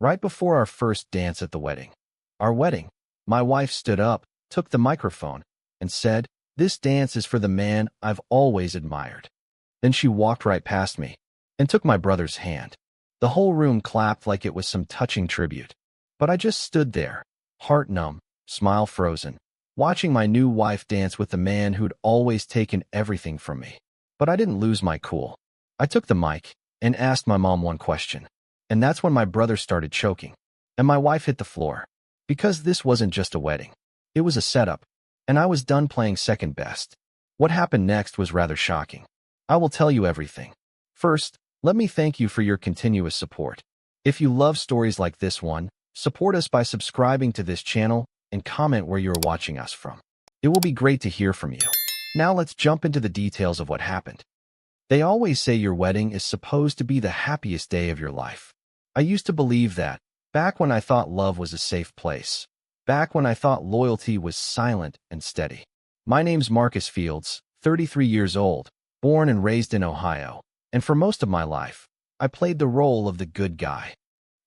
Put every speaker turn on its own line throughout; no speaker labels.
Right before our first dance at the wedding. Our wedding. My wife stood up, took the microphone, and said, "This dance is for the man I've always admired." Then she walked right past me and took my brother's hand. The whole room clapped like it was some touching tribute. But I just stood there, heart numb, smile frozen, watching my new wife dance with the man who'd always taken everything from me. But I didn't lose my cool. I took the mic and asked my mom one question. And that's when my brother started choking, and my wife hit the floor. Because this wasn't just a wedding. It was a setup, and I was done playing second best. What happened next was rather shocking. I will tell you everything. First, let me thank you for your continuous support. If you love stories like this one, support us by subscribing to this channel and comment where you're watching us from. It will be great to hear from you. Now let's jump into the details of what happened. They always say your wedding is supposed to be the happiest day of your life. I used to believe that, back when I thought love was a safe place. Back when I thought loyalty was silent and steady. My name's Marcus Fields, 33 years old, born and raised in Ohio, and for most of my life, I played the role of the good guy.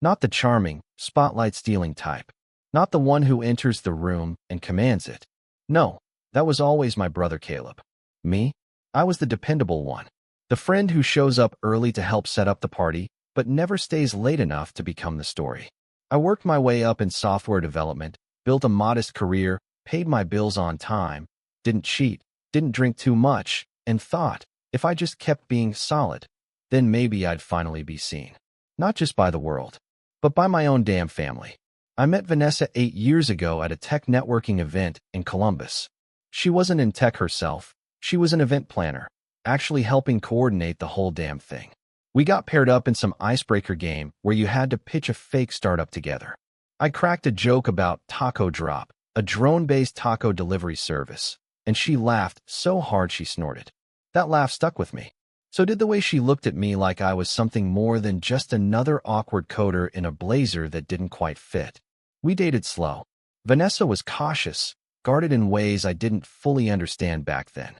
Not the charming, spotlight-stealing type. Not the one who enters the room and commands it. No, that was always my brother Caleb. Me? I was the dependable one. The friend who shows up early to help set up the party, but never stays late enough to become the story. I worked my way up in software development, built a modest career, paid my bills on time, didn't cheat, didn't drink too much, and thought, if I just kept being solid, then maybe I'd finally be seen. Not just by the world, but by my own damn family. I met Vanessa 8 years ago at a tech networking event in Columbus. She wasn't in tech herself, she was an event planner, actually helping coordinate the whole damn thing. We got paired up in some icebreaker game where you had to pitch a fake startup together. I cracked a joke about Taco Drop, a drone-based taco delivery service, and she laughed so hard she snorted. That laugh stuck with me. So did the way she looked at me like I was something more than just another awkward coder in a blazer that didn't quite fit. We dated slow. Vanessa was cautious, guarded in ways I didn't fully understand back then.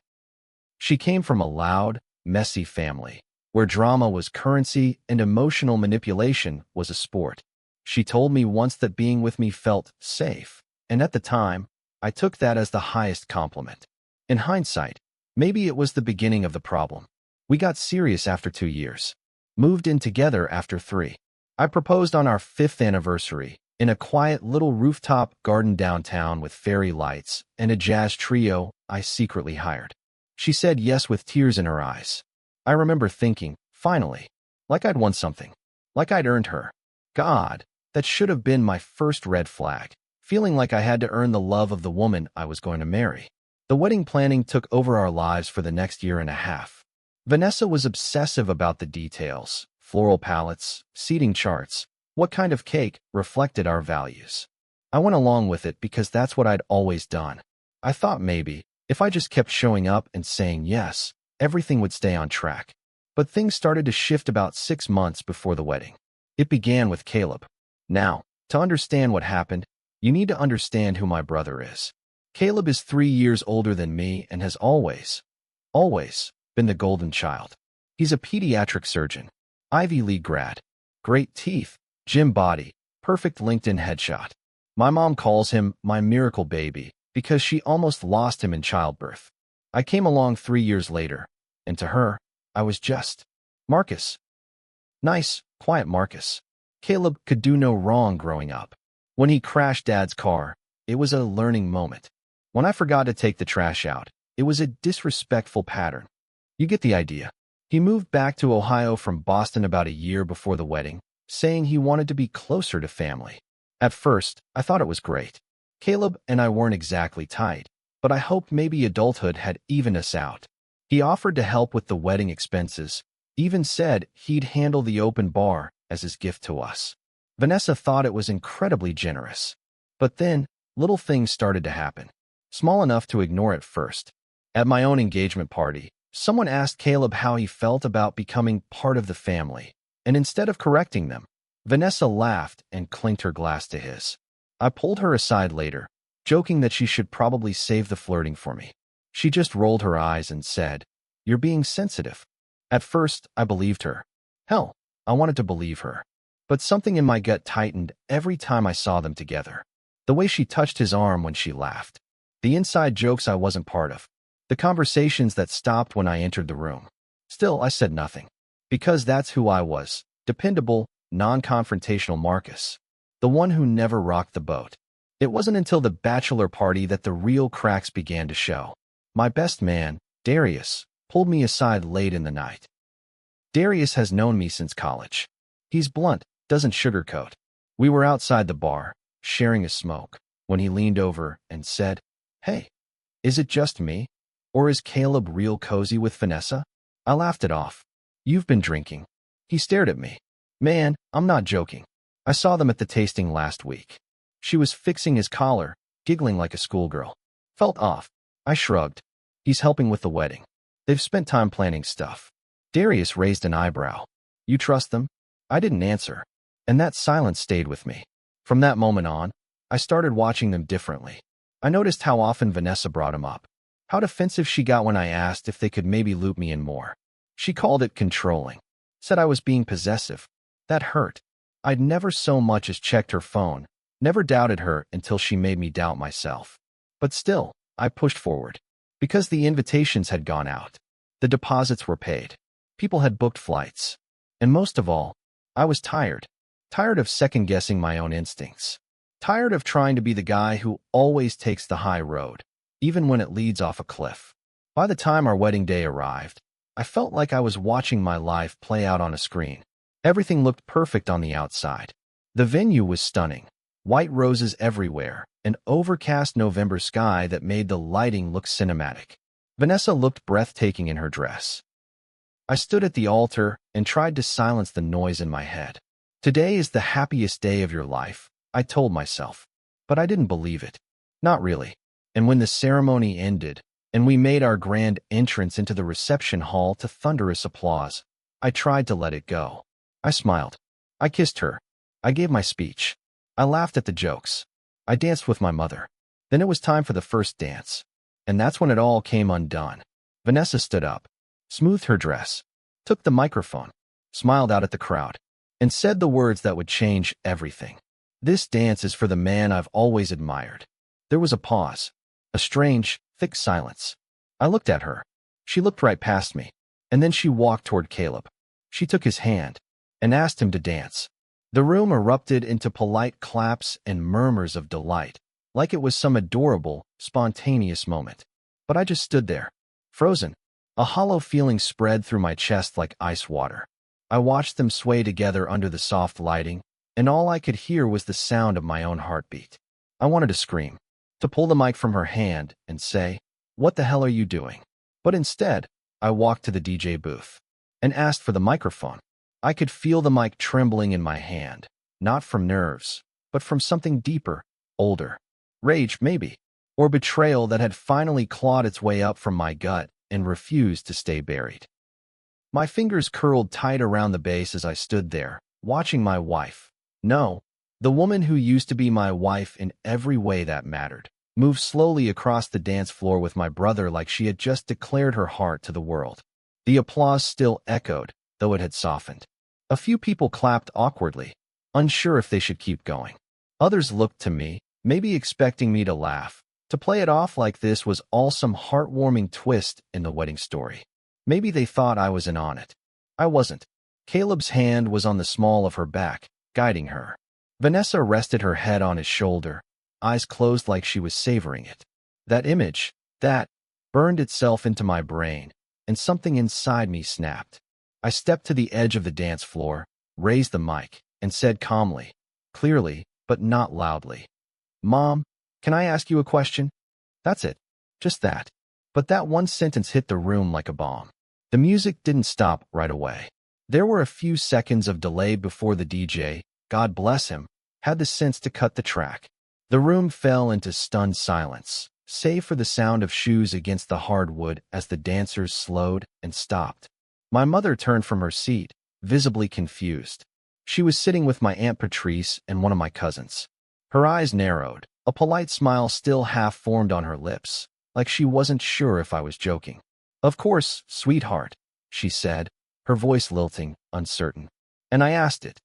She came from a loud, messy family, where drama was currency and emotional manipulation was a sport. She told me once that being with me felt safe, and at the time, I took that as the highest compliment. In hindsight, maybe it was the beginning of the problem. We got serious after 2 years. Moved in together after 3. I proposed on our 5th anniversary, in a quiet little rooftop garden downtown with fairy lights and a jazz trio I secretly hired. She said yes with tears in her eyes. I remember thinking, finally, like I'd won something, like I'd earned her. God, that should have been my first red flag, feeling like I had to earn the love of the woman I was going to marry. The wedding planning took over our lives for the next year and a half. Vanessa was obsessive about the details, floral palettes, seating charts, what kind of cake reflected our values. I went along with it because that's what I'd always done. I thought maybe, if I just kept showing up and saying yes, everything would stay on track. But things started to shift about 6 months before the wedding. It began with Caleb. Now, to understand what happened, you need to understand who my brother is. Caleb is 3 years older than me and has always been the golden child. He's a pediatric surgeon, Ivy League grad, great teeth, gym body, perfect LinkedIn headshot. My mom calls him my miracle baby because she almost lost him in childbirth. I came along 3 years later, and to her, I was just Marcus. Nice, quiet Marcus. Caleb could do no wrong growing up. When he crashed Dad's car, it was a learning moment. When I forgot to take the trash out, it was a disrespectful pattern. You get the idea. He moved back to Ohio from Boston about a year before the wedding, saying he wanted to be closer to family. At first, I thought it was great. Caleb and I weren't exactly tight, but I hoped maybe adulthood had evened us out. He offered to help with the wedding expenses, even said he'd handle the open bar as his gift to us. Vanessa thought it was incredibly generous. But then, little things started to happen, small enough to ignore at first. At my own engagement party, someone asked Caleb how he felt about becoming part of the family, and instead of correcting them, Vanessa laughed and clinked her glass to his. I pulled her aside later, joking that she should probably save the flirting for me. She just rolled her eyes and said, "You're being sensitive." At first, I believed her. Hell, I wanted to believe her. but something in my gut tightened every time I saw them together. The way she touched his arm when she laughed. The inside jokes I wasn't part of. The conversations that stopped when I entered the room. Still, I said nothing. Because that's who I was. Dependable, non-confrontational Marcus. The one who never rocked the boat. It wasn't until the bachelor party that the real cracks began to show. My best man, Darius, pulled me aside late in the night. Darius has known me since college. He's blunt, doesn't sugarcoat. We were outside the bar, sharing a smoke, when he leaned over and said, "Hey, is it just me? Or is Caleb real cozy with Vanessa?" I laughed it off. "You've been drinking." He stared at me. "Man, I'm not joking. I saw them at the tasting last week." She was fixing his collar, giggling like a schoolgirl. Felt off. I shrugged. He's helping with the wedding. They've spent time planning stuff. Darius raised an eyebrow. "You trust them?" I didn't answer, and that silence stayed with me. From that moment on, I started watching them differently. I noticed how often Vanessa brought him up. How defensive she got when I asked if they could maybe loop me in more. She called it controlling. Said I was being possessive. That hurt. I'd never so much as checked her phone, never doubted her until she made me doubt myself. But still, I pushed forward. Because the invitations had gone out. The deposits were paid. People had booked flights. And most of all, I was tired. Tired of second-guessing my own instincts. Tired of trying to be the guy who always takes the high road, even when it leads off a cliff. By the time our wedding day arrived, I felt like I was watching my life play out on a screen. Everything looked perfect on the outside. The venue was stunning. White roses everywhere, an overcast November sky that made the lighting look cinematic. Vanessa looked breathtaking in her dress. I stood at the altar and tried to silence the noise in my head. Today is the happiest day of your life, I told myself. But I didn't believe it. Not really. And when the ceremony ended, and we made our grand entrance into the reception hall to thunderous applause, I tried to let it go. I smiled. I kissed her. I gave my speech. I laughed at the jokes. I danced with my mother. Then it was time for the first dance. And that's when it all came undone. Vanessa stood up, smoothed her dress, took the microphone, smiled out at the crowd, and said the words that would change everything. "This dance is for the man I've always admired." There was a pause, a strange, thick silence. I looked at her. She looked right past me, and then she walked toward Caleb. She took his hand and asked him to dance. The room erupted into polite claps and murmurs of delight, like it was some adorable, spontaneous moment. But I just stood there, frozen. A hollow feeling spread through my chest like ice water. I watched them sway together under the soft lighting, and all I could hear was the sound of my own heartbeat. I wanted to scream, to pull the mic from her hand and say, "What the hell are you doing?" But instead, I walked to the DJ booth and asked for the microphone. I could feel the mic trembling in my hand, not from nerves, but from something deeper, older. Rage, maybe, or betrayal that had finally clawed its way up from my gut and refused to stay buried. My fingers curled tight around the bass as I stood there, watching my wife. No, the woman who used to be my wife in every way that mattered, move slowly across the dance floor with my brother like she had just declared her heart to the world. The applause still echoed, though it had softened. A few people clapped awkwardly, unsure if they should keep going. Others looked to me, maybe expecting me to laugh, to play it off like this was all some heartwarming twist in the wedding story. Maybe they thought I was in on it. I wasn't. Caleb's hand was on the small of her back, guiding her. Vanessa rested her head on his shoulder, eyes closed like she was savoring it. That image, that, burned itself into my brain, and something inside me snapped. I stepped to the edge of the dance floor, raised the mic, and said calmly, clearly, but not loudly, "Mom, can I ask you a question?" That's it. Just that. But that one sentence hit the room like a bomb. The music didn't stop right away. There were a few seconds of delay before the DJ, God bless him, had the sense to cut the track. The room fell into stunned silence, save for the sound of shoes against the hardwood as the dancers slowed and stopped. My mother turned from her seat, visibly confused. She was sitting with my Aunt Patrice and one of my cousins. Her eyes narrowed, a polite smile still half formed on her lips, like she wasn't sure if I was joking. "Of course, sweetheart," she said, her voice lilting, uncertain. And I asked it.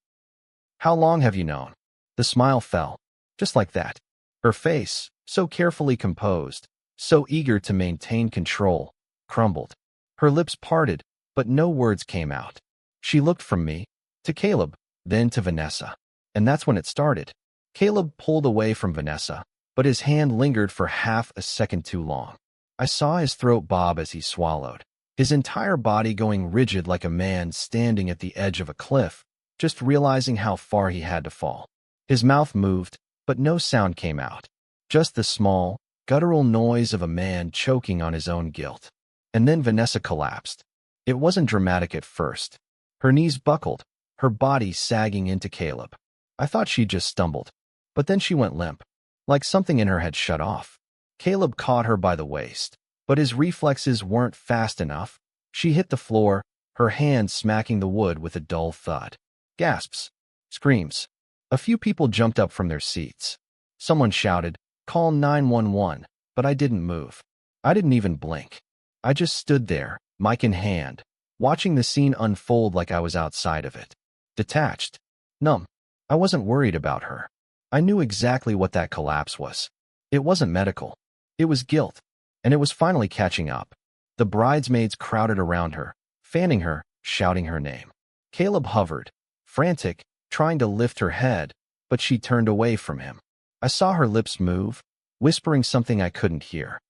How long have you known? The smile fell, just like that. Her face, so carefully composed, so eager to maintain control, crumbled. Her lips parted, but no words came out. She looked from me, to Caleb, then to Vanessa. And that's when it started. Caleb pulled away from Vanessa, but his hand lingered for half a second too long. I saw his throat bob as he swallowed, his entire body going rigid like a man standing at the edge of a cliff, just realizing how far he had to fall. His mouth moved, but no sound came out. Just the small, guttural noise of a man choking on his own guilt. And then Vanessa collapsed. It wasn't dramatic at first. Her knees buckled, her body sagging into Caleb. I thought she'd just stumbled. But then she went limp, like something in her had shut off. Caleb caught her by the waist, but his reflexes weren't fast enough. She hit the floor, her hand smacking the wood with a dull thud. Gasps. Screams. A few people jumped up from their seats. Someone shouted, "Call 911," but I didn't move. I didn't even blink. I just stood there, mic in hand, watching the scene unfold like I was outside of it. Detached. Numb. I wasn't worried about her. I knew exactly what that collapse was. It wasn't medical. It was guilt. And it was finally catching up. The bridesmaids crowded around her, fanning her, shouting her name. Caleb hovered, frantic, trying to lift her head, but she turned away from him. I saw her lips move, whispering something I couldn't hear.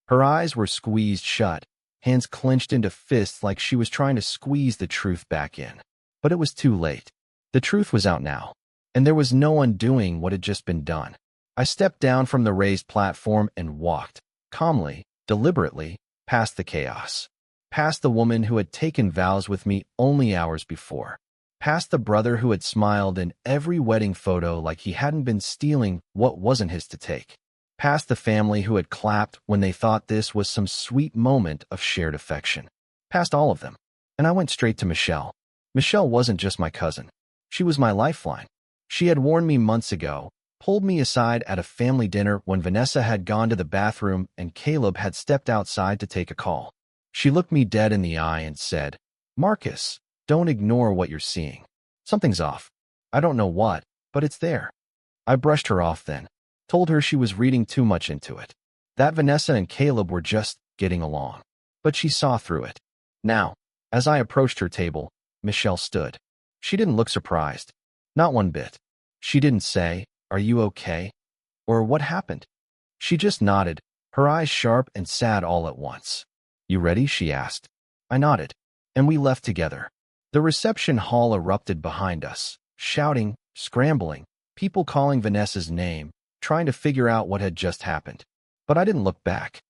Her eyes were squeezed shut, hands clenched into fists like she was trying to squeeze the truth back in. But it was too late. The truth was out now, and there was no undoing what had just been done. I stepped down from the raised platform and walked, calmly, deliberately, past the chaos. Past the woman who had taken vows with me only hours before. Past the brother who had smiled in every wedding photo like he hadn't been stealing what wasn't his to take. Past the family who had clapped when they thought this was some sweet moment of shared affection. Past all of them. And I went straight to Michelle. Michelle wasn't just my cousin. She was my lifeline. She had warned me months ago, pulled me aside at a family dinner when Vanessa had gone to the bathroom and Caleb had stepped outside to take a call. She looked me dead in the eye and said, "Marcus, don't ignore what you're seeing. Something's off. I don't know what, but it's there." I brushed her off then, told her she was reading too much into it, that Vanessa and Caleb were just getting along. But she saw through it. Now, as I approached her table, Michelle stood. She didn't look surprised. Not one bit. She didn't say, "Are you okay?" or "What happened?" She just nodded, her eyes sharp and sad all at once. "You ready?" she asked. I nodded, and we left together. The reception hall erupted behind us, shouting, scrambling, people calling Vanessa's name, trying to figure out what had just happened. But I didn't look back.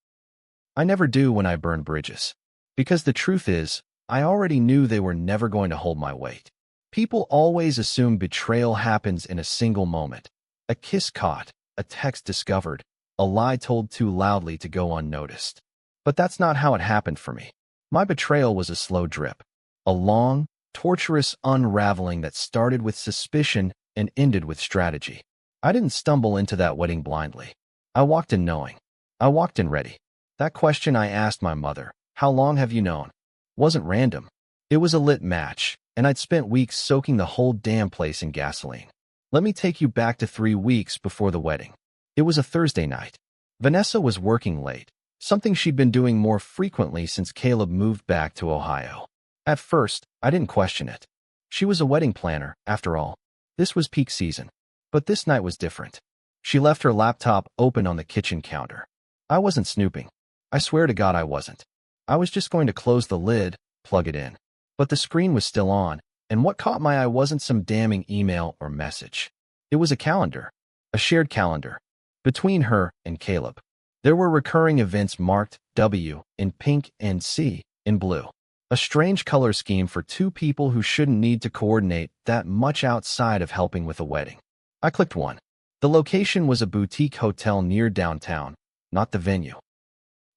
I never do when I burn bridges. Because the truth is, I already knew they were never going to hold my weight. People always assume betrayal happens in a single moment. A kiss caught, a text discovered, a lie told too loudly to go unnoticed. But that's not how it happened for me. My betrayal was a slow drip. A long, torturous unraveling that started with suspicion and ended with strategy. I didn't stumble into that wedding blindly. I walked in knowing. I walked in ready. That question I asked my mother, "How long have you known?" wasn't random. It was a lit match, and I'd spent weeks soaking the whole damn place in gasoline. Let me take you back to 3 weeks before the wedding. It was a Thursday night. Vanessa was working late, something she'd been doing more frequently since Caleb moved back to Ohio. At first, I didn't question it. She was a wedding planner, after all. This was peak season. But this night was different. She left her laptop open on the kitchen counter. I wasn't snooping. I swear to God I wasn't. I was just going to close the lid, plug it in. But the screen was still on, and what caught my eye wasn't some damning email or message. It was a calendar. A shared calendar. Between her and Caleb. There were recurring events marked W in pink and C in blue. A strange color scheme for two people who shouldn't need to coordinate that much outside of helping with a wedding. I clicked one. The location was a boutique hotel near downtown, not the venue.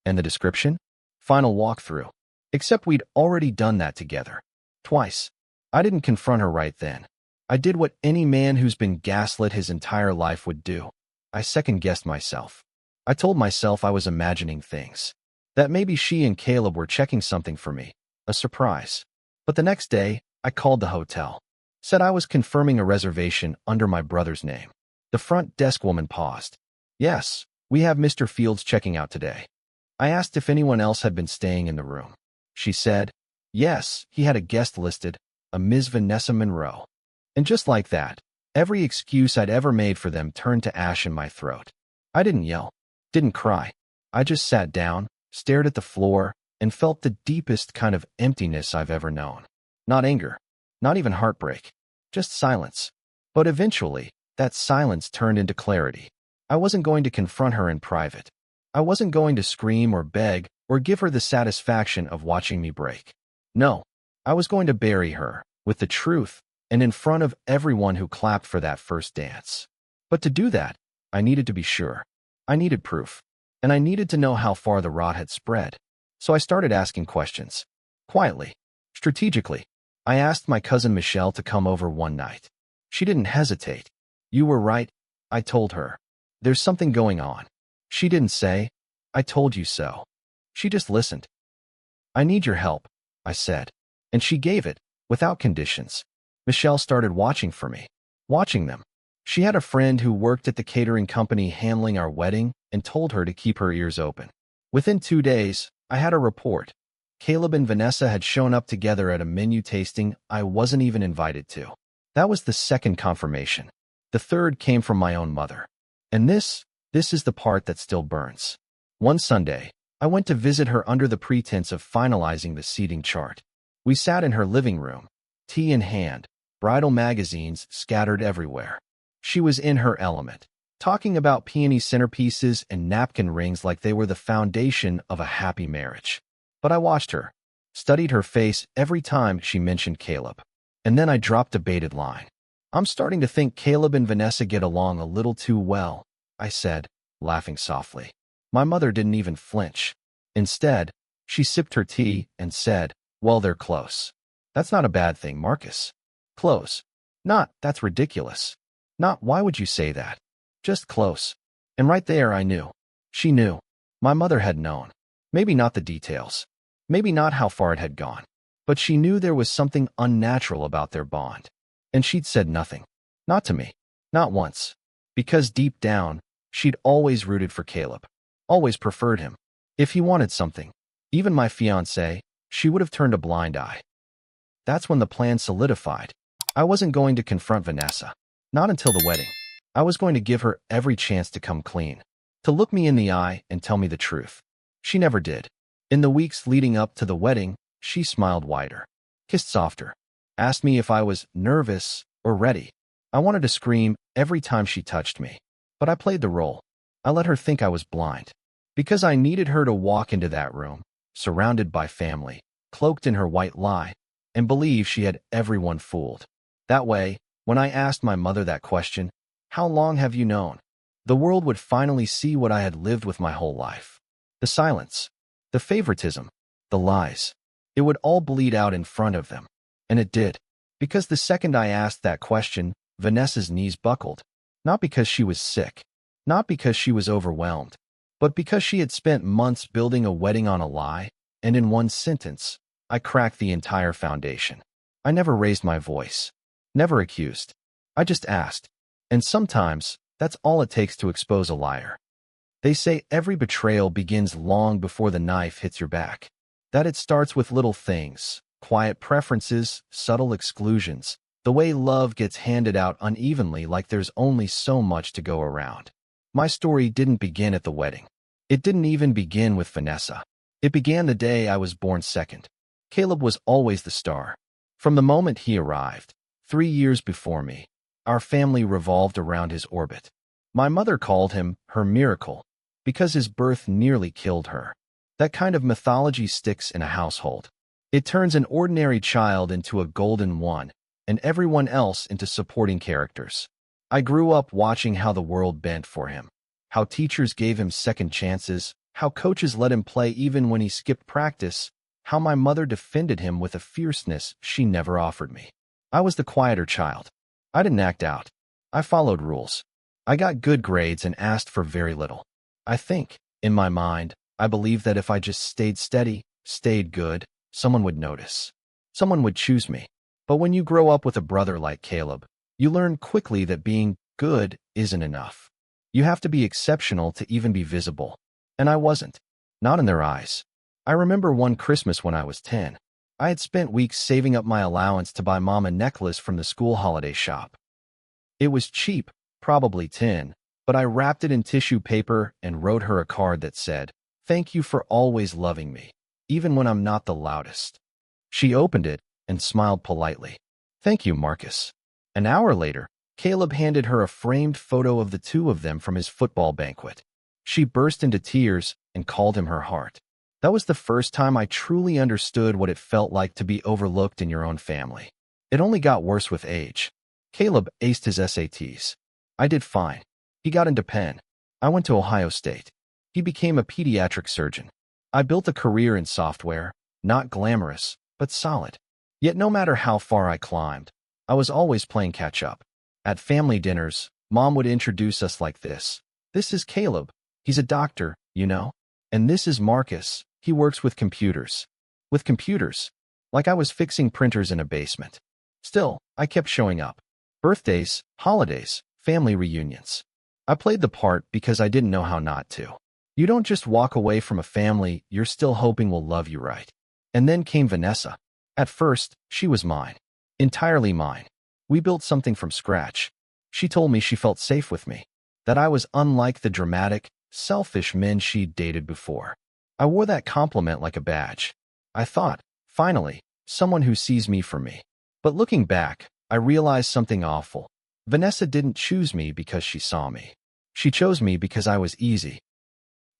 And the description? Final walkthrough. Except we'd already done that together. Twice. I didn't confront her right then. I did what any man who's been gaslit his entire life would do. I second-guessed myself. I told myself I was imagining things. That maybe she and Caleb were checking something for me. A surprise. But the next day, I called the hotel. Said I was confirming a reservation under my brother's name. The front desk woman paused. Yes, we have Mr. Fields checking out today. I asked if anyone else had been staying in the room. She said, yes, he had a guest listed, a Ms. Vanessa Monroe. And just like that, every excuse I'd ever made for them turned to ash in my throat. I didn't yell, didn't cry. I just sat down, stared at the floor, and felt the deepest kind of emptiness I've ever known. Not anger, not even heartbreak, just silence. But eventually, that silence turned into clarity. I wasn't going to confront her in private. I wasn't going to scream or beg or give her the satisfaction of watching me break. No, I was going to bury her with the truth and in front of everyone who clapped for that first dance. But to do that, I needed to be sure. I needed proof. And I needed to know how far the rot had spread. So I started asking questions. Quietly, strategically. I asked my cousin Michelle to come over one night. She didn't hesitate. You were right, I told her. There's something going on. She didn't say, I told you so. She just listened. I need your help, I said. And she gave it, without conditions. Michelle started watching for me. Watching them. She had a friend who worked at the catering company handling our wedding and told her to keep her ears open. Within 2 days, I had a report. Caleb and Vanessa had shown up together at a menu tasting I wasn't even invited to. That was the second confirmation. The third came from my own mother. And this is the part that still burns. One Sunday, I went to visit her under the pretense of finalizing the seating chart. We sat in her living room, tea in hand, bridal magazines scattered everywhere. She was in her element, talking about peony centerpieces and napkin rings like they were the foundation of a happy marriage. But I watched her, studied her face every time she mentioned Caleb. And then I dropped a baited line. I'm starting to think Caleb and Vanessa get along a little too well, I said, laughing softly. My mother didn't even flinch. Instead, she sipped her tea and said, well, they're close. That's not a bad thing, Marcus. Close. Not, that's ridiculous. Not, why would you say that? Just close. And right there I knew. She knew. My mother had known. Maybe not the details. Maybe not how far it had gone. But she knew there was something unnatural about their bond. And she'd said nothing. Not to me. Not once. Because deep down, she'd always rooted for Caleb. Always preferred him. If he wanted something, even my fiancé, she would have turned a blind eye. That's when the plan solidified. I wasn't going to confront Vanessa. Not until the wedding. I was going to give her every chance to come clean. To look me in the eye and tell me the truth. She never did. In the weeks leading up to the wedding, she smiled wider, kissed softer, asked me if I was nervous or ready. I wanted to scream every time she touched me, but I played the role. I let her think I was blind, because I needed her to walk into that room, surrounded by family, cloaked in her white lie, and believe she had everyone fooled. That way, when I asked my mother that question, how long have you known? The world would finally see what I had lived with my whole life. The silence, the favoritism, the lies. It would all bleed out in front of them. And it did. Because the second I asked that question, Vanessa's knees buckled. Not because she was sick. Not because she was overwhelmed. But because she had spent months building a wedding on a lie, and in one sentence, I cracked the entire foundation. I never raised my voice. Never accused. I just asked. And sometimes, that's all it takes to expose a liar. They say every betrayal begins long before the knife hits your back. That it starts with little things, quiet preferences, subtle exclusions, the way love gets handed out unevenly like there's only so much to go around. My story didn't begin at the wedding. It didn't even begin with Vanessa. It began the day I was born second. Caleb was always the star. From the moment he arrived, 3 years before me, our family revolved around his orbit. My mother called him her miracle, because his birth nearly killed her. That kind of mythology sticks in a household. It turns an ordinary child into a golden one, and everyone else into supporting characters. I grew up watching how the world bent for him, how teachers gave him second chances, how coaches let him play even when he skipped practice, how my mother defended him with a fierceness she never offered me. I was the quieter child. I didn't act out. I followed rules. I got good grades and asked for very little. I think, in my mind, I believed that if I just stayed steady, stayed good, someone would notice. Someone would choose me. But when you grow up with a brother like Caleb, you learn quickly that being good isn't enough. You have to be exceptional to even be visible. And I wasn't. Not in their eyes. I remember one Christmas when I was 10. I had spent weeks saving up my allowance to buy Mom a necklace from the school holiday shop. It was cheap, probably tin, but I wrapped it in tissue paper and wrote her a card that said, "Thank you for always loving me, even when I'm not the loudest." She opened it and smiled politely. "Thank you, Marcus." An hour later, Caleb handed her a framed photo of the two of them from his football banquet. She burst into tears and called him her heart. That was the first time I truly understood what it felt like to be overlooked in your own family. It only got worse with age. Caleb aced his SATs. I did fine. He got into Penn. I went to Ohio State. He became a pediatric surgeon. I built a career in software, not glamorous, but solid. Yet no matter how far I climbed, I was always playing catch-up. At family dinners, Mom would introduce us like this. "This is Caleb. He's a doctor, you know. And this is Marcus. He works with computers." With computers. Like I was fixing printers in a basement. Still, I kept showing up. Birthdays, holidays, family reunions. I played the part because I didn't know how not to. You don't just walk away from a family you're still hoping will love you right. And then came Vanessa. At first, she was mine. Entirely mine. We built something from scratch. She told me she felt safe with me. That I was unlike the dramatic, selfish men she'd dated before. I wore that compliment like a badge. I thought, finally, someone who sees me for me. But looking back, I realized something awful. Vanessa didn't choose me because she saw me. She chose me because I was easy.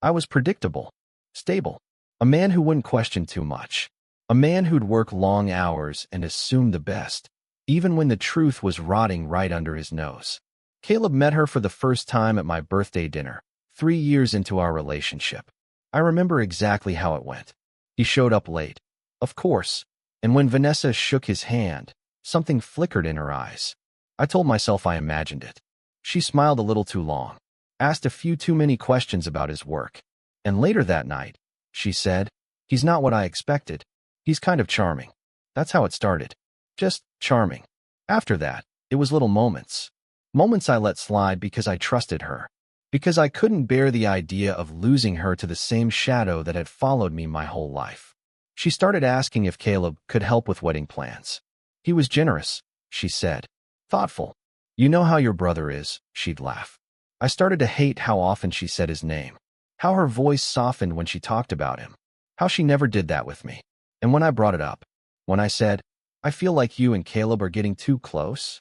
I was predictable, stable, a man who wouldn't question too much, a man who'd work long hours and assume the best, even when the truth was rotting right under his nose. Caleb met her for the first time at my birthday dinner, 3 years into our relationship. I remember exactly how it went. He showed up late, of course, and when Vanessa shook his hand, something flickered in her eyes. I told myself I imagined it. She smiled a little too long, asked a few too many questions about his work, and later that night, she said, "He's not what I expected. He's kind of charming." That's how it started. Just charming. After that, it was little moments. Moments I let slide because I trusted her. Because I couldn't bear the idea of losing her to the same shadow that had followed me my whole life. She started asking if Caleb could help with wedding plans. He was generous, she said. Thoughtful. "You know how your brother is," she'd laugh. I started to hate how often she said his name. How her voice softened when she talked about him. How she never did that with me. And when I brought it up, when I said, "I feel like you and Caleb are getting too close,"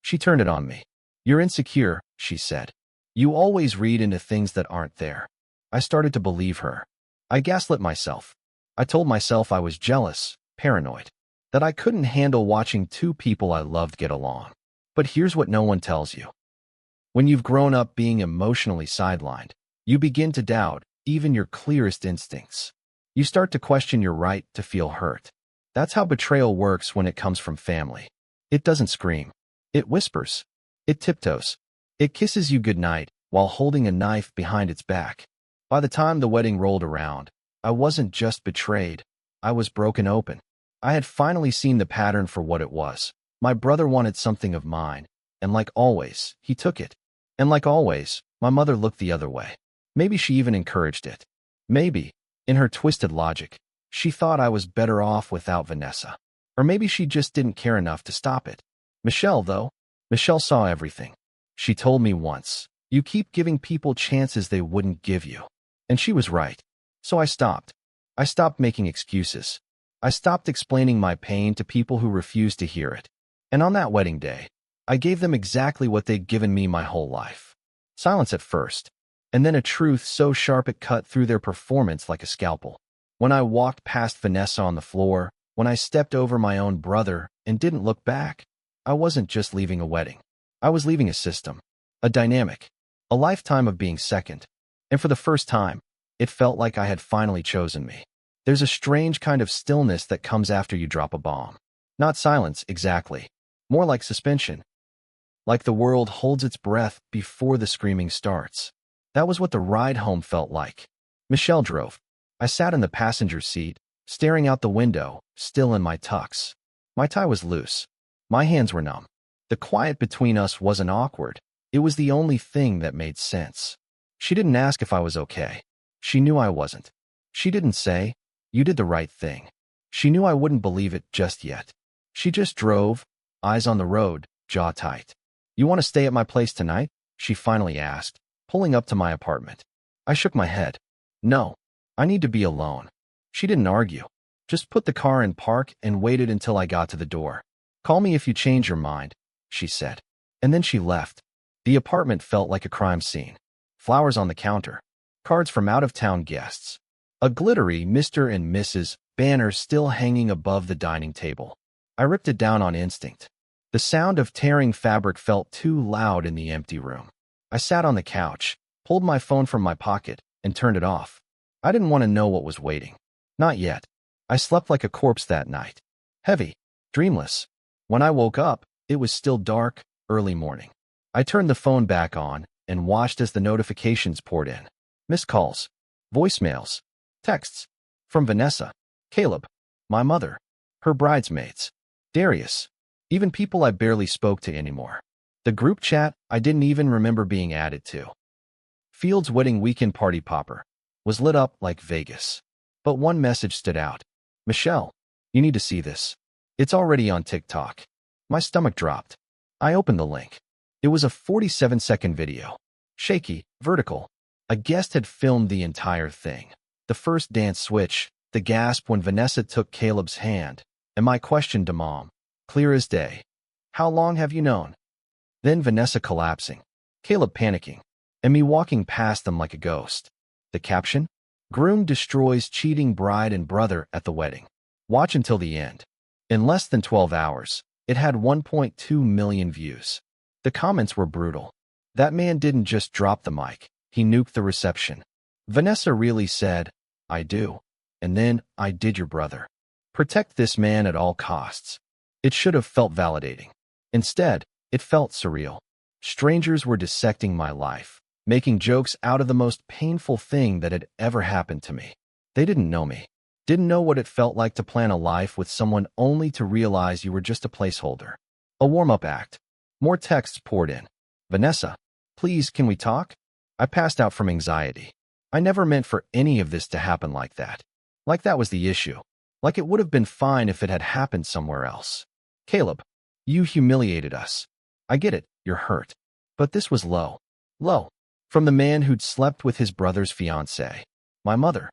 she turned it on me. "You're insecure," she said. "You always read into things that aren't there." I started to believe her. I gaslit myself. I told myself I was jealous, paranoid, that I couldn't handle watching two people I loved get along. But here's what no one tells you. When you've grown up being emotionally sidelined, you begin to doubt even your clearest instincts. You start to question your right to feel hurt. That's how betrayal works when it comes from family. It doesn't scream. It whispers. It tiptoes. It kisses you goodnight while holding a knife behind its back. By the time the wedding rolled around, I wasn't just betrayed. I was broken open. I had finally seen the pattern for what it was. My brother wanted something of mine, and like always, he took it. And like always, my mother looked the other way. Maybe she even encouraged it. Maybe, in her twisted logic, she thought I was better off without Vanessa. Or maybe she just didn't care enough to stop it. Michelle, though, Michelle saw everything. She told me once, "You keep giving people chances they wouldn't give you." And she was right. So I stopped. I stopped making excuses. I stopped explaining my pain to people who refused to hear it. And on that wedding day, I gave them exactly what they'd given me my whole life. Silence at first, and then a truth so sharp it cut through their performance like a scalpel. When I walked past Vanessa on the floor, when I stepped over my own brother and didn't look back, I wasn't just leaving a wedding. I was leaving a system, a dynamic, a lifetime of being second. And for the first time, it felt like I had finally chosen me. There's a strange kind of stillness that comes after you drop a bomb. Not silence, exactly. More like suspension. Like the world holds its breath before the screaming starts. That was what the ride home felt like. Michelle drove. I sat in the passenger seat, staring out the window, still in my tux. My tie was loose. My hands were numb. The quiet between us wasn't awkward. It was the only thing that made sense. She didn't ask if I was okay. She knew I wasn't. She didn't say, "You did the right thing." She knew I wouldn't believe it just yet. She just drove, eyes on the road, jaw tight. "You want to stay at my place tonight?" she finally asked, pulling up to my apartment. I shook my head. "No, I need to be alone." She didn't argue. Just put the car in park and waited until I got to the door. "Call me if you change your mind," she said. And then she left. The apartment felt like a crime scene. Flowers on the counter. Cards from out-of-town guests. A glittery Mr. and Mrs. banner still hanging above the dining table. I ripped it down on instinct. The sound of tearing fabric felt too loud in the empty room. I sat on the couch, pulled my phone from my pocket, and turned it off. I didn't want to know what was waiting. Not yet. I slept like a corpse that night. Heavy, dreamless. When I woke up, it was still dark, early morning. I turned the phone back on and watched as the notifications poured in. Missed calls, voicemails, texts. From Vanessa, Caleb, my mother, her bridesmaids, Darius, even people I barely spoke to anymore. The group chat I didn't even remember being added to. Field's wedding weekend party popper was lit up like Vegas. But one message stood out. "Michelle, you need to see this. It's already on TikTok." My stomach dropped. I opened the link. It was a 47-second video. Shaky, vertical. A guest had filmed the entire thing. The first dance switch, the gasp when Vanessa took Caleb's hand, and my question to Mom, clear as day. "How long have you known?" Then Vanessa collapsing, Caleb panicking, and me walking past them like a ghost. The caption? "Groom destroys cheating bride and brother at the wedding. Watch until the end." In less than 12 hours, it had 1.2 million views. The comments were brutal. That man didn't just drop the mic, he nuked the reception. Vanessa really said, "I do." And then, "I did your brother. Protect this man at all costs." It should have felt validating. Instead, it felt surreal. Strangers were dissecting my life, making jokes out of the most painful thing that had ever happened to me. They didn't know me. Didn't know what it felt like to plan a life with someone only to realize you were just a placeholder. A warm-up act. More texts poured in. "Vanessa, please, can we talk?" I passed out from anxiety. I never meant for any of this to happen like that. Like that was the issue. Like it would have been fine if it had happened somewhere else. "Caleb, you humiliated us. I get it, you're hurt. But this was low. Low. From the man who'd slept with his brother's fiancée. My mother.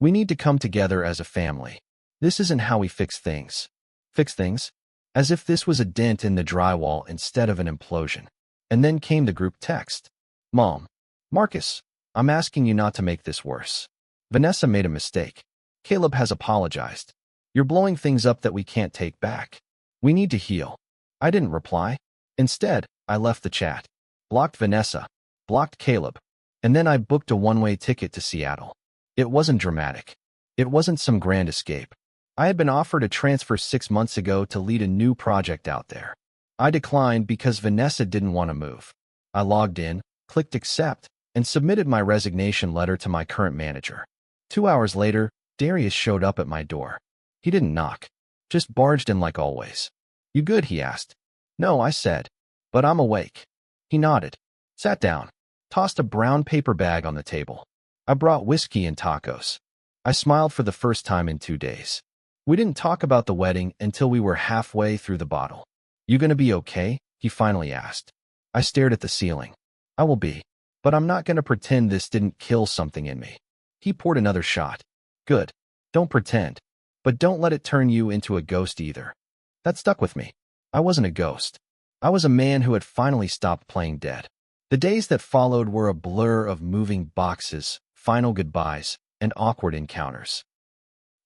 We need to come together as a family. This isn't how we fix things." Fix things? As if this was a dent in the drywall instead of an implosion. And then came the group text. "Mom, Marcus, I'm asking you not to make this worse. Vanessa made a mistake. Caleb has apologized. You're blowing things up that we can't take back. We need to heal." I didn't reply. Instead, I left the chat. Blocked Vanessa. Blocked Caleb. And then I booked a one-way ticket to Seattle. It wasn't dramatic. It wasn't some grand escape. I had been offered a transfer 6 months ago to lead a new project out there. I declined because Vanessa didn't want to move. I logged in, clicked accept, and submitted my resignation letter to my current manager. 2 hours later, Darius showed up at my door. He didn't knock, just barged in like always. "You good?" he asked. "No," I said, "but I'm awake." He nodded, sat down, tossed a brown paper bag on the table. I brought whiskey and tacos. I smiled for the first time in 2 days. We didn't talk about the wedding until we were halfway through the bottle. "You gonna be okay?" he finally asked. I stared at the ceiling. "I will be. But I'm not gonna pretend this didn't kill something in me." He poured another shot. "Good. Don't pretend. But don't let it turn you into a ghost either." That stuck with me. I wasn't a ghost. I was a man who had finally stopped playing dead. The days that followed were a blur of moving boxes, final goodbyes, and awkward encounters.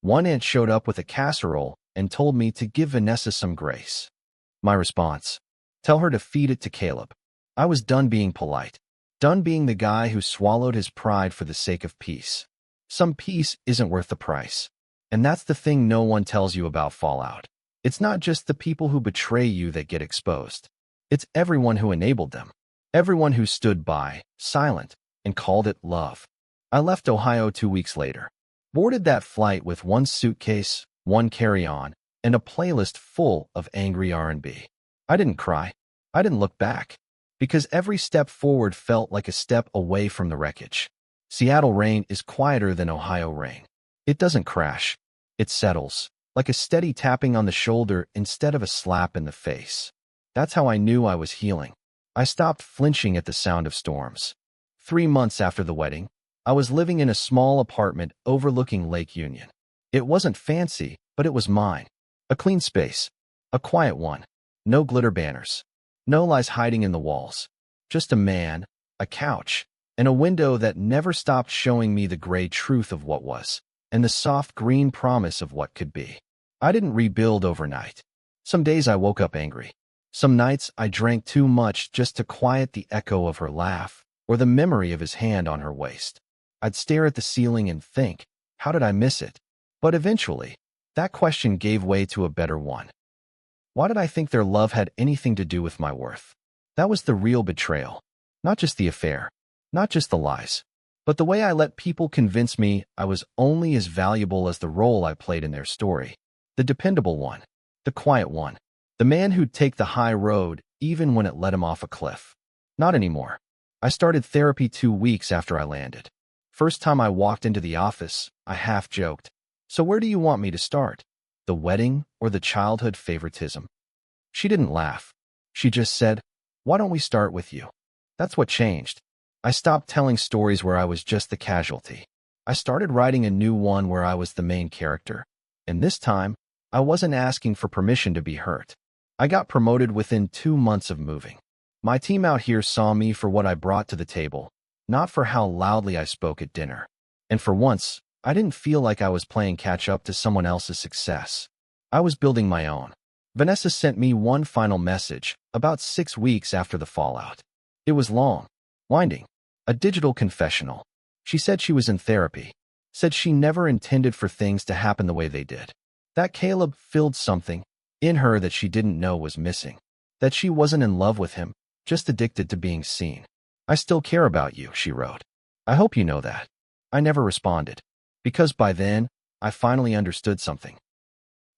One aunt showed up with a casserole and told me to give Vanessa some grace. My response: tell her to feed it to Caleb. I was done being polite. Done being the guy who swallowed his pride for the sake of peace. Some peace isn't worth the price. And that's the thing no one tells you about fallout. It's not just the people who betray you that get exposed. It's everyone who enabled them. Everyone who stood by, silent, and called it love. I left Ohio 2 weeks later. Boarded that flight with one suitcase, one carry-on, and a playlist full of angry R&B. I didn't cry. I didn't look back, because every step forward felt like a step away from the wreckage. Seattle rain is quieter than Ohio rain. It doesn't crash. It settles, like a steady tapping on the shoulder instead of a slap in the face. That's how I knew I was healing. I stopped flinching at the sound of storms. 3 months after the wedding, I was living in a small apartment overlooking Lake Union. It wasn't fancy, but it was mine. A clean space. A quiet one. No glitter banners. No lies hiding in the walls. Just a man, a couch, and a window that never stopped showing me the gray truth of what was, and the soft green promise of what could be. I didn't rebuild overnight. Some days I woke up angry. Some nights I drank too much just to quiet the echo of her laugh or the memory of his hand on her waist. I'd stare at the ceiling and think, how did I miss it? But eventually, that question gave way to a better one. Why did I think their love had anything to do with my worth? That was the real betrayal. Not just the affair, not just the lies, but the way I let people convince me I was only as valuable as the role I played in their story. The dependable one, the quiet one, the man who'd take the high road even when it led him off a cliff. Not anymore. I started therapy 2 weeks after I landed. First time I walked into the office, I half joked, "So where do you want me to start? The wedding or the childhood favoritism?" She didn't laugh. She just said, "Why don't we start with you?" That's what changed. I stopped telling stories where I was just the casualty. I started writing a new one where I was the main character. And this time, I wasn't asking for permission to be hurt. I got promoted within 2 months of moving. My team out here saw me for what I brought to the table, not for how loudly I spoke at dinner. And for once, I didn't feel like I was playing catch-up to someone else's success. I was building my own. Vanessa sent me one final message about 6 weeks after the fallout. It was long, winding, a digital confessional. She said she was in therapy, said she never intended for things to happen the way they did. That Caleb filled something in her that she didn't know was missing. That she wasn't in love with him, just addicted to being seen. "I still care about you," she wrote. "I hope you know that." I never responded, because by then, I finally understood something.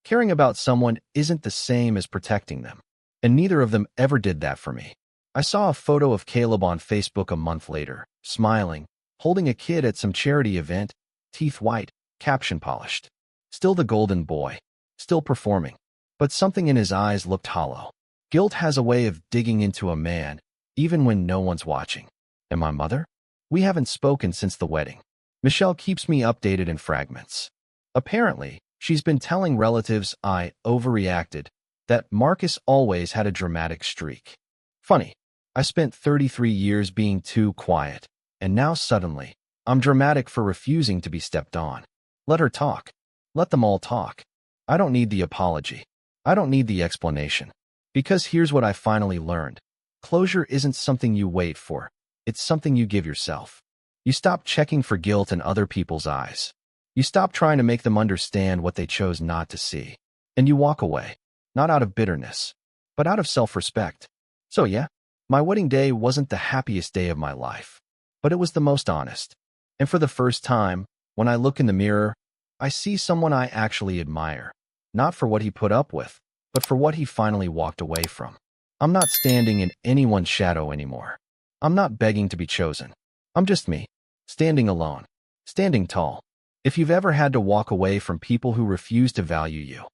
Caring about someone isn't the same as protecting them, and neither of them ever did that for me. I saw a photo of Caleb on Facebook a month later, smiling, holding a kid at some charity event, teeth white, caption polished. Still the golden boy, still performing, but something in his eyes looked hollow. Guilt has a way of digging into a man, even when no one's watching. And my mother? We haven't spoken since the wedding. Michelle keeps me updated in fragments. Apparently, she's been telling relatives I overreacted, that Marcus always had a dramatic streak. Funny, I spent 33 years being too quiet, and now suddenly, I'm dramatic for refusing to be stepped on. Let her talk. Let them all talk. I don't need the apology. I don't need the explanation. Because here's what I finally learned. Closure isn't something you wait for. It's something you give yourself. You stop checking for guilt in other people's eyes. You stop trying to make them understand what they chose not to see. And you walk away, not out of bitterness, but out of self-respect. So yeah, my wedding day wasn't the happiest day of my life, but it was the most honest. And for the first time, when I look in the mirror, I see someone I actually admire, not for what he put up with, but for what he finally walked away from. I'm not standing in anyone's shadow anymore. I'm not begging to be chosen. I'm just me, standing alone, standing tall. If you've ever had to walk away from people who refuse to value you,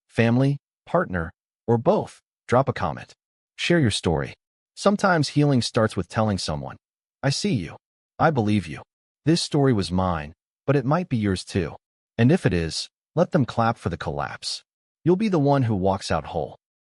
family, partner, or both, drop a comment. Share your story. Sometimes healing starts with telling someone, "I see you. I believe you. This story was mine, but it might be yours too." And if it is, let them clap for the collapse. You'll be the one who walks out whole.